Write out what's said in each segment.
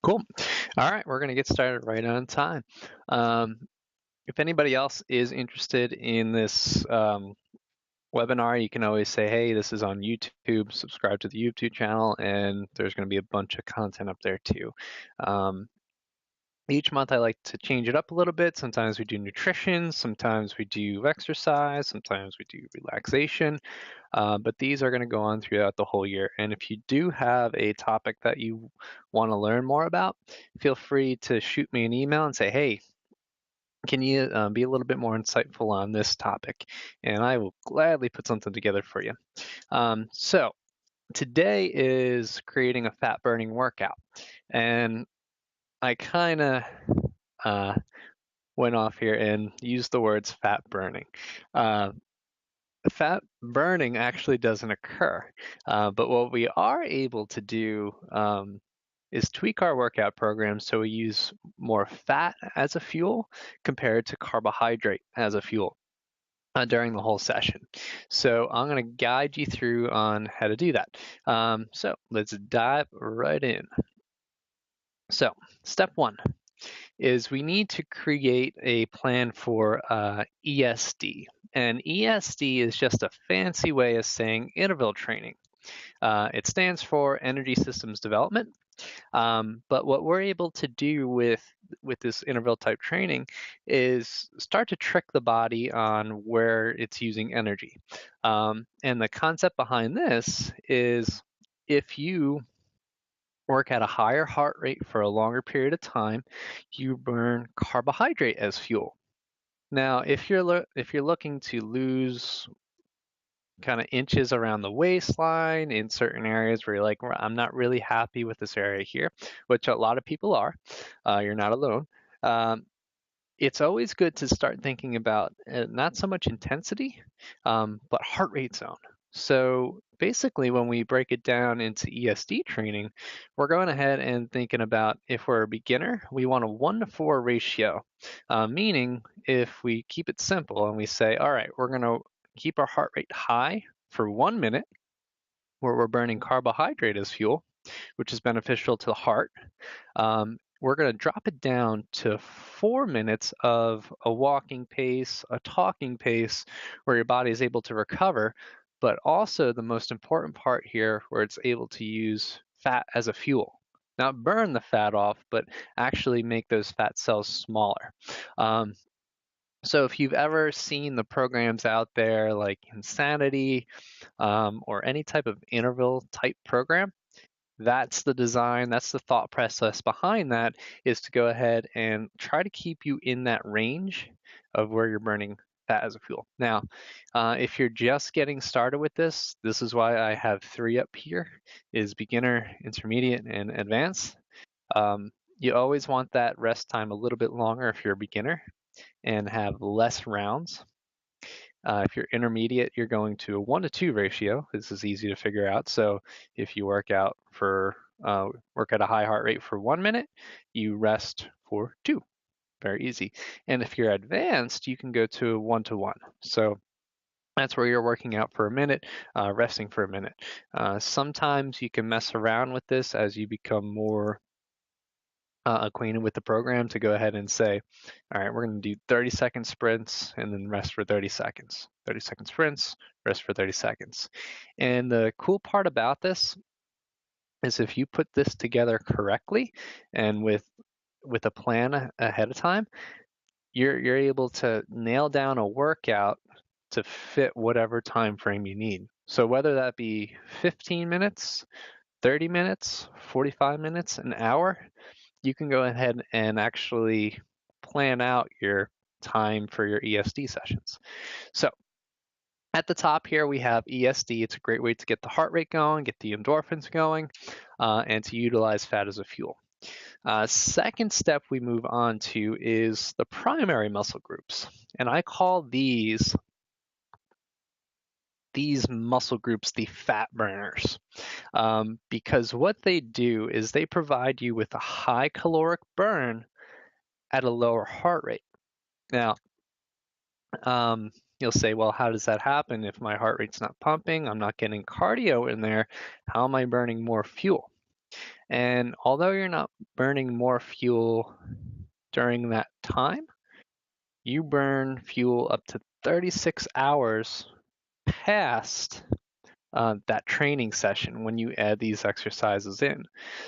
Cool. All right, we're going to get started right on time. Um, if anybody else is interested in this webinar, you can always say, hey, this is on YouTube, subscribe to the YouTube channel, and there's going to be a bunch of content up there too. Each month I like to change it up a little bit. Sometimes we do nutrition, sometimes we do exercise, sometimes we do relaxation. But these are going to go on throughout the whole year. And if you do have a topic that you want to learn more about, feel free to shoot me an email and say, hey, can you be a little bit more insightful on this topic? And I will gladly put something together for you. So today is creating a fat burning workout. And I kind of uh, went off here and used the words fat burning. Uh, Fat burning actually doesn't occur. But what we are able to do is tweak our workout program so we use more fat as a fuel compared to carbohydrate as a fuel during the whole session. So I'm going to guide you through on how to do that. So let's dive right in. So step one is we need to create a plan for ESD. And ESD is just a fancy way of saying interval training. It stands for Energy Systems Development. But what we're able to do with this interval type training is start to trick the body on where it's using energy. And the concept behind this is if you work at a higher heart rate for a longer period of time, you burn carbohydrate as fuel. Now, if you're looking to lose kind of inches around the waistline in certain areas where you're like, I'm not really happy with this area here, which a lot of people are, you're not alone. Um, it's always good to start thinking about not so much intensity, but heart rate zone. So basically, when we break it down into ESD training, we're going ahead and thinking about if we're a beginner, we want a 1-to-4 ratio, meaning if we keep it simple and we say, all right, we're going to keep our heart rate high for 1 minute, where we're burning carbohydrate as fuel, which is beneficial to the heart. We're going to drop it down to 4 minutes of a walking pace, a talking pace, where your body is able to recover, but also the most important part here, where it's able to use fat as a fuel. Not burn the fat off, but actually make those fat cells smaller. So if you've ever seen the programs out there like Insanity or any type of interval type program, that's the design, that's the thought process behind that, is to go ahead and try to keep you in that range of where you're burning fat as a fuel. Now, if you're just getting started with this is why I have 3 up here, is beginner, intermediate, and advanced. You always want that rest time a little bit longer if you're a beginner and have less rounds. If you're intermediate, you're going to a 1-to-2 ratio. This is easy to figure out. So if you work at a high heart rate for 1 minute, you rest for 2. Very easy. And if you're advanced, you can go to 1-to-1. So that's where you're working out for a minute, resting for a minute. Sometimes you can mess around with this as you become more acquainted with the program, to go ahead and say, all right, we're going to do 30-second sprints and then rest for 30 seconds. 30-second sprints, rest for 30 seconds. And the cool part about this is if you put this together correctly and with a plan ahead of time, you're able to nail down a workout to fit whatever time frame you need. So whether that be 15 minutes, 30 minutes, 45 minutes, an hour, you can go ahead and actually plan out your time for your ESD sessions. So at the top here, we have ESD. It's a great way to get the heart rate going, get the endorphins going, and to utilize fat as a fuel. Second step we move on to is the primary muscle groups. And I call these muscle groups the fat burners, because what they do is they provide you with a high caloric burn at a lower heart rate. Now, you'll say, well, how does that happen if my heart rate's not pumping? I'm not getting cardio in there. How am I burning more fuel? And although you're not burning more fuel during that time, you burn fuel up to 36 hours past that training session when you add these exercises in.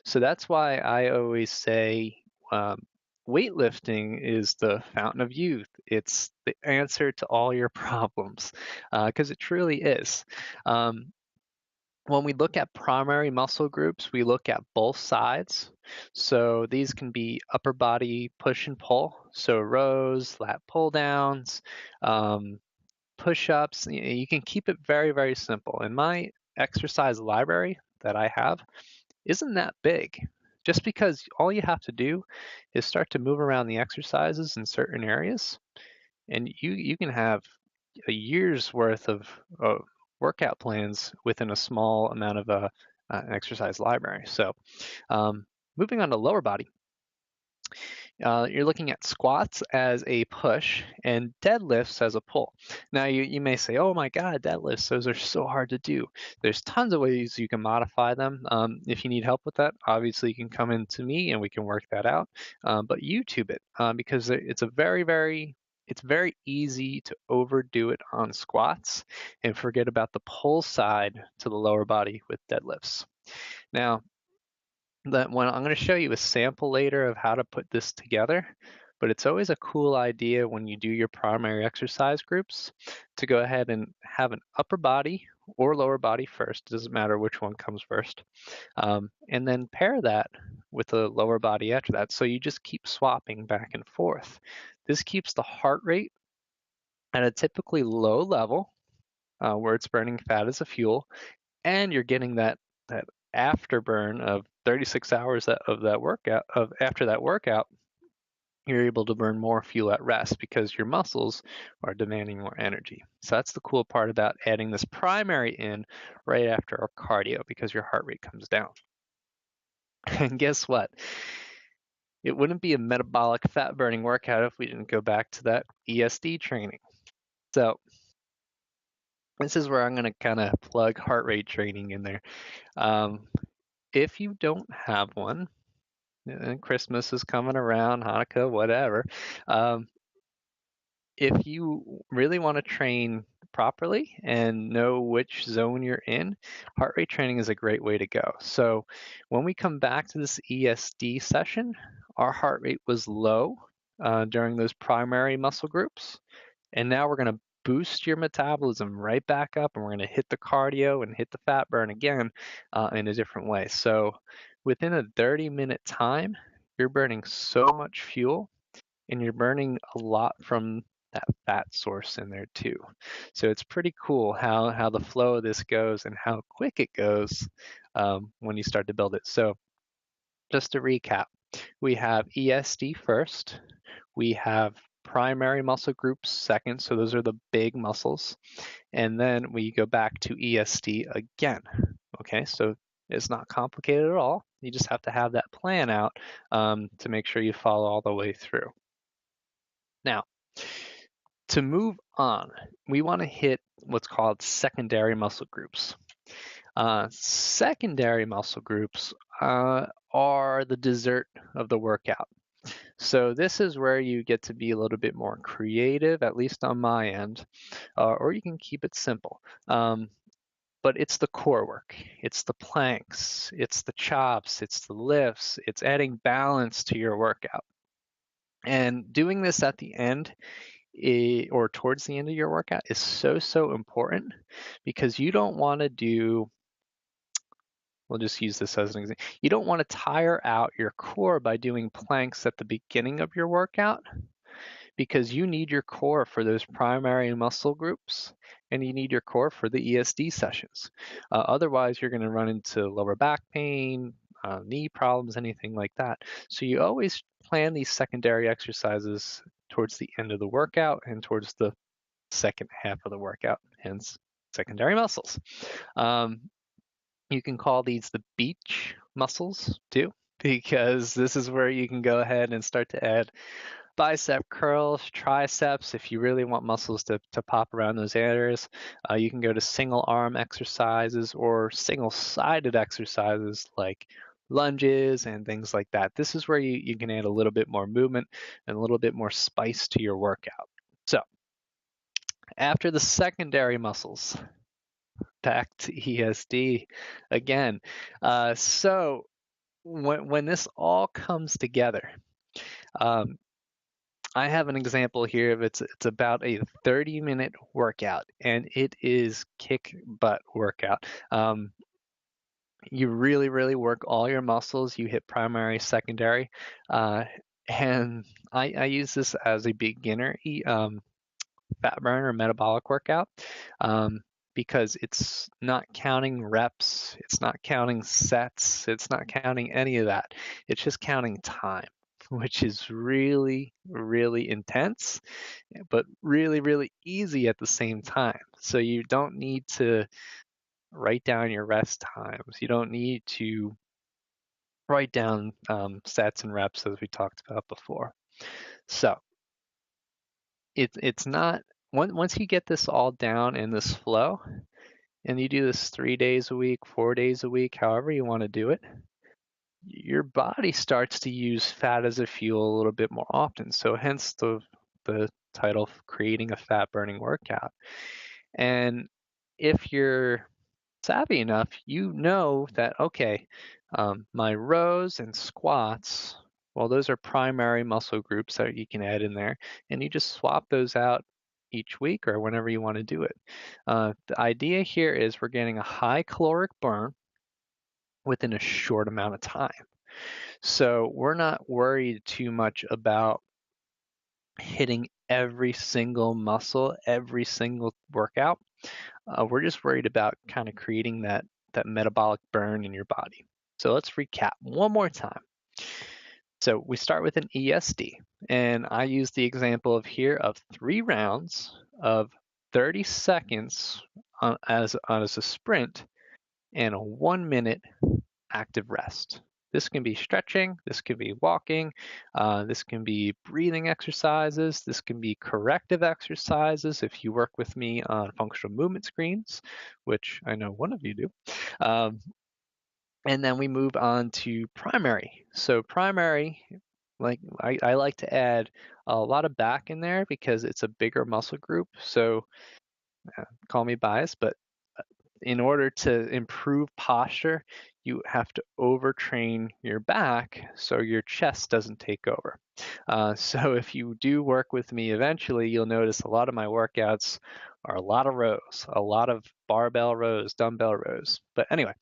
So that's why I always say weightlifting is the fountain of youth. It's the answer to all your problems because it truly is. When we look at primary muscle groups, we look at both sides. So these can be upper body push and pull, so rows, lat pull downs, push-ups. You can keep it very, very simple. And my exercise library that I have isn't that big. Just because all you have to do is start to move around the exercises in certain areas, and you can have a year's worth of workout plans within a small amount of an exercise library. So moving on to lower body, you're looking at squats as a push and deadlifts as a pull. Now, you may say, oh my God, deadlifts, those are so hard to do. There's tons of ways you can modify them. If you need help with that, obviously you can come in to me and we can work that out. But YouTube it because it's it's very easy to overdo it on squats and forget about the pull side to the lower body with deadlifts. Now, I'm going to show you a sample later of how to put this together, but it's always a cool idea when you do your primary exercise groups to go ahead and have an upper body or lower body first. It doesn't matter which one comes first. And then pair that with a lower body after that. So you just keep swapping back and forth. This keeps the heart rate at a typically low level where it's burning fat as a fuel, and you're getting that afterburn of 36 hours of that workout of after that workout. You're able to burn more fuel at rest because your muscles are demanding more energy. So that's the cool part about adding this primary in right after our cardio, because your heart rate comes down. And guess what? It wouldn't be a metabolic fat burning workout if we didn't go back to that ESD training. So this is where I'm going to kind of plug heart rate training in there. If you don't have one, and Christmas is coming around, Hanukkah, whatever. If you really want to train properly and know which zone you're in, heart rate training is a great way to go. So when we come back to this ESD session, our heart rate was low during those primary muscle groups. And now we're going to boost your metabolism right back up, and we're going to hit the cardio and hit the fat burn again in a different way. So within a 30-minute time, you're burning so much fuel, and you're burning a lot from that fat source in there too. So it's pretty cool how the flow of this goes and how quick it goes when you start to build it. So just to recap, we have ESD first, we have primary muscle groups second, so those are the big muscles, and then we go back to ESD again. Okay, so it's not complicated at all. You just have to have that plan out to make sure you follow all the way through. Now, to move on, we want to hit what's called secondary muscle groups. Secondary muscle groups are the dessert of the workout. So this is where you get to be a little bit more creative, at least on my end, or you can keep it simple. But it's the core work. It's the planks, it's the chops, it's the lifts, it's adding balance to your workout. And doing this at the end or towards the end of your workout is so important, because you don't want to do, we'll just use this as an example, you don't want to tire out your core by doing planks at the beginning of your workout, because you need your core for those primary muscle groups and you need your core for the ESD sessions. Otherwise, you're going to run into lower back pain, knee problems, anything like that. So you always plan these secondary exercises towards the end of the workout and towards the second half of the workout, hence secondary muscles. You can call these the beach muscles too, because this is where you can go ahead and start to add bicep curls, triceps. If you really want muscles to pop around those areas, you can go to single arm exercises or single sided exercises like lunges and things like that. This is where you can add a little bit more movement and a little bit more spice to your workout. So after the secondary muscles, back to ESD again. So when this all comes together, um, I have an example here of it's about a 30-minute workout, and it is kick butt workout. You really work all your muscles. You hit primary, secondary, uh, and I use this as a beginner fat burner metabolic workout, because it's not counting reps, it's not counting sets, it's not counting any of that. It's just counting time, which is really intense, but really easy at the same time. So you don't need to write down your rest times. You don't need to write down sets and reps as we talked about before. So it's not once you get this all down in this flow, and you do this 3 days a week, 4 days a week, however you want to do it, your body starts to use fat as a fuel a little bit more often. So hence the title, creating a fat burning workout. And if you're savvy enough, you know that, okay, my rows and squats, well, those are primary muscle groups that you can add in there, and you just swap those out each week or whenever you want to do it. The idea here is we're getting a high caloric burn within a short amount of time. So we're not worried too much about hitting every single muscle, every single workout. We're just worried about kind of creating that metabolic burn in your body. So let's recap one more time. So we start with an ESD, and I use the example of here of 3 rounds of 30 seconds as a sprint and a 1-minute active rest. This can be stretching, this can be walking, this can be breathing exercises, this can be corrective exercises if you work with me on functional movement screens, which I know one of you do. And then we move on to primary. So primary, like I like to add a lot of back in there because it's a bigger muscle group. So call me biased, but in order to improve posture, you have to overtrain your back so your chest doesn't take over. So if you do work with me eventually, you'll notice a lot of my workouts are a lot of rows, a lot of barbell rows, dumbbell rows. But anyway,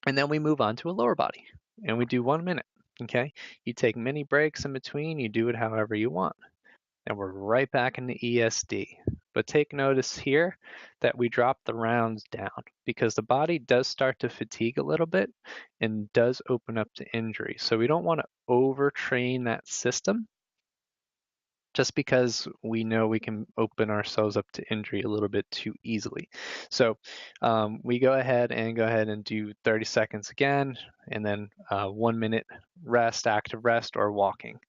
and then we move on to a lower body and we do 1 minute. Okay, you take mini breaks in between, you do it however you want. And we're right back into ESD. But take notice here that we drop the rounds down because the body does start to fatigue a little bit and does open up to injury. So we don't want to overtrain that system just because we know we can open ourselves up to injury a little bit too easily. So we go ahead and do 30 seconds again, and then 1 minute rest, active rest, or walking.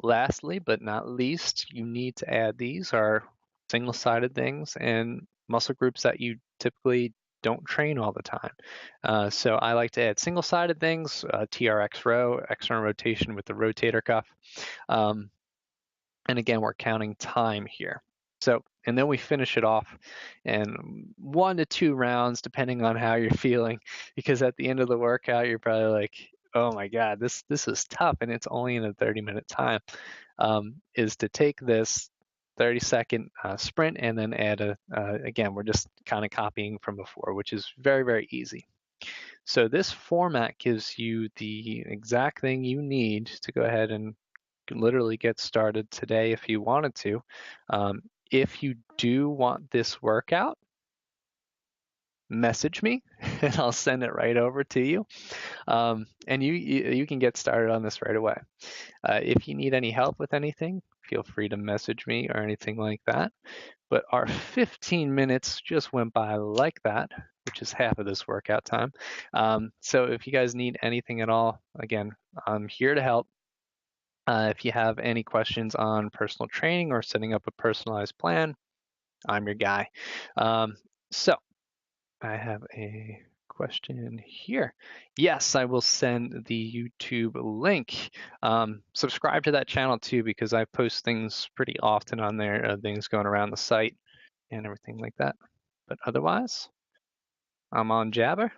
Lastly, but not least, you need to add these are single-sided things and muscle groups that you typically don't train all the time. So I like to add single-sided things, TRX row, external rotation with the rotator cuff. And again, we're counting time here. So, and then we finish it off in 1 to 2 rounds, depending on how you're feeling, because at the end of the workout, you're probably like, oh my God, this is tough, and it's only in a 30-minute time, is to take this 30-second sprint and then add again, we're just kind of copying from before, which is very easy. So this format gives you the exact thing you need to go ahead and literally get started today if you wanted to. If you do want this workout, message me and I'll send it right over to you. And you can get started on this right away. If you need any help with anything, feel free to message me or anything like that. But our 15 minutes just went by like that, which is half of this workout time. So if you guys need anything at all, again, I'm here to help. If you have any questions on personal training or setting up a personalized plan, I'm your guy. So I have a question here. Yes, I will send the YouTube link. Subscribe to that channel too, because I post things pretty often on there, things going around the site and everything like that. But otherwise, I'm on Jabber.